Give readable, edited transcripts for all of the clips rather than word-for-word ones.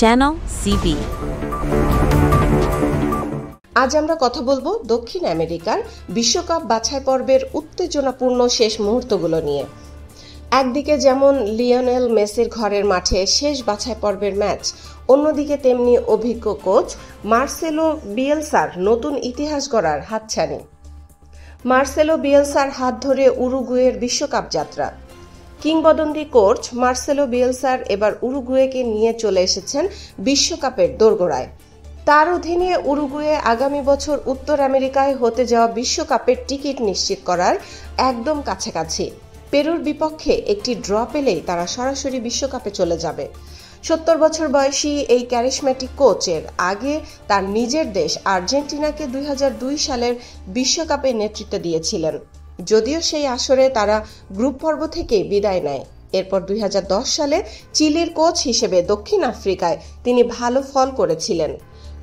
Channel CV। আজ আমরা কথা বলবো দক্ষিণ আমেরিকার বিশ্বকাপ বাছাই পর্বের উত্তেজনাপূর্ণ শেষ মুহূর্তগুলো নিয়ে। একদিকে যেমন লিওনেল মেসির ঘরের মাঠে শেষ বাছাই পর্বের ম্যাচ, অন্যদিকে তেমনি অভিজ্ঞ কোচ মার্সেলো বিয়েলসার নতুন ইতিহাস গড়ার হাতছানি। মার্সেলো বিয়েলসার হাত ধরে উরুগুয়ের বিশ্বকাপ যাত্রা। কিংবদন্তি কোচ মার্সেলো বিয়েলসার এবার উরুগুয়েকে নিয়ে চলে এসেছেন বিশ্বকাপের দোরগোড়ায়। তার অধীনে উরুগুয়ে আগামী বছর উত্তর আমেরিকায় হতে যাওয়া বিশ্বকাপের টিকিট নিশ্চিত করার একদম কাছাকাছি। পেরুর বিপক্ষে একটি ড্র পেলেই তারা সরাসরি বিশ্বকাপে চলে যাবে। 70 বছর বয়সী এই ক্যারিশম্যাটিক কোচের আগে তার নিজের দেশ আর্জেন্টিনাকে 2002 সালের বিশ্বকাপে নেতৃত্ব দিয়েছিলেন। যদিও সেই আসরে তারা গ্রুপ পর্ব থেকেই বিদায় নেয়। এরপর 2010 সালে চিলির কোচ হিসেবে দক্ষিণ আফ্রিকায় তিনি ভালো ফল করেছিলেন।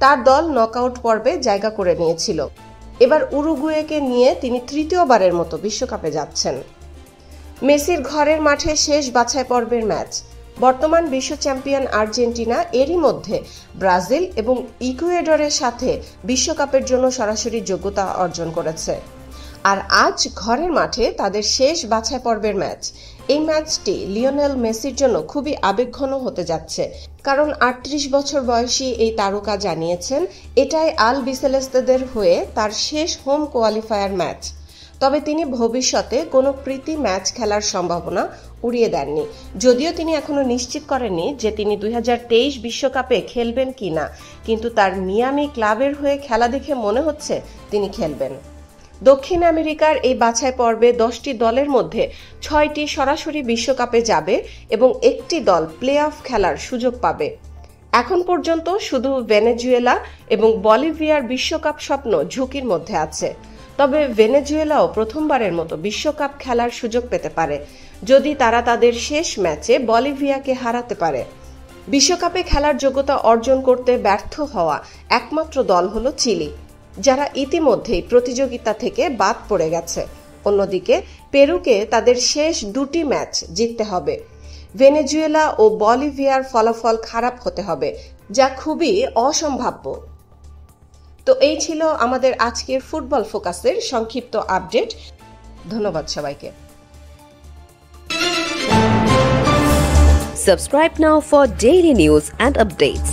তার দল নকআউট পর্বে জায়গা করে নিয়েছিল। এবার উরুগুয়েকে নিয়ে তিনি তৃতীয়বারের মতো বিশ্বকাপে যাচ্ছেন। মেসির ঘরের মাঠে শেষ বাছাই পর্বের ম্যাচ। বর্তমান বিশ্ব চ্যাম্পিয়ন আর্জেন্টিনা এরই মধ্যে ব্রাজিল এবং ইকুয়েডরের সাথে বিশ্বকাপের জন্য সরাসরি যোগ্যতা অর্জন করেছে। আর আজ ঘরের মাঠে তাদের শেষ বাছাই পর্বের ম্যাচ। এই ম্যাচটি লিওনেল মেসির জন্য খুবই আবেগঘন হতে যাচ্ছে, কারণ 38 বছর বয়সী এই তারকা জানিয়েছেন এটাই আল বিসেলেস্তেদের হয়ে তার শেষ হোম কোয়ালিফায়ার ম্যাচ। তবে তিনি ভবিষ্যতে কোনো প্রীতি ম্যাচ খেলার সম্ভাবনা উড়িয়ে দেননি। যদিও তিনি এখনো নিশ্চিত করেননি যে তিনি 2023 বিশ্বকাপে খেলবেন কিনা, কিন্তু তার মিয়ামি ক্লাবের হয়ে খেলা দেখে মনে হচ্ছে তিনি খেলবেন। দক্ষিণ আমেরিকার এই বাছাই পর্বে 10টি দলের মধ্যে 6টি সরাসরি বিশ্বকাপে যাবে এবং একটি দল প্লে অফ খেলার সুযোগ পাবে। এখন পর্যন্ত শুধু ভেনেজুয়েলা এবং বলিভিয়ার বিশ্বকাপ স্বপ্ন ঝুঁকির মধ্যে আছে। তবে ভেনেজুয়েলাও প্রথমবারের মতো বিশ্বকাপ খেলার সুযোগ পেতে পারে যদি তারা তাদের শেষ ম্যাচে বলিভিয়াকে হারাতে পারে। বিশ্বকাপে খেলার যোগ্যতা অর্জন করতে ব্যর্থ হওয়া একমাত্র দল হলো চিলি, যারা ইতিমধ্যেই প্রতিযোগিতা থেকে বাদ পড়ে গেছে। অন্যদিকে পেরুকে তাদের শেষ দুটি ম্যাচ জিততে হবে। ভেনেজুয়েলা ও বলিভিয়ার ফলাফল খারাপ হতে হবে, যা খুবই অসম্ভাব্য। তো এই ছিল আমাদের আজকের ফুটবল ফোকাসের সংক্ষিপ্ত আপডেট। ধন্যবাদ সবাইকে। Subscribe now for daily news and updates.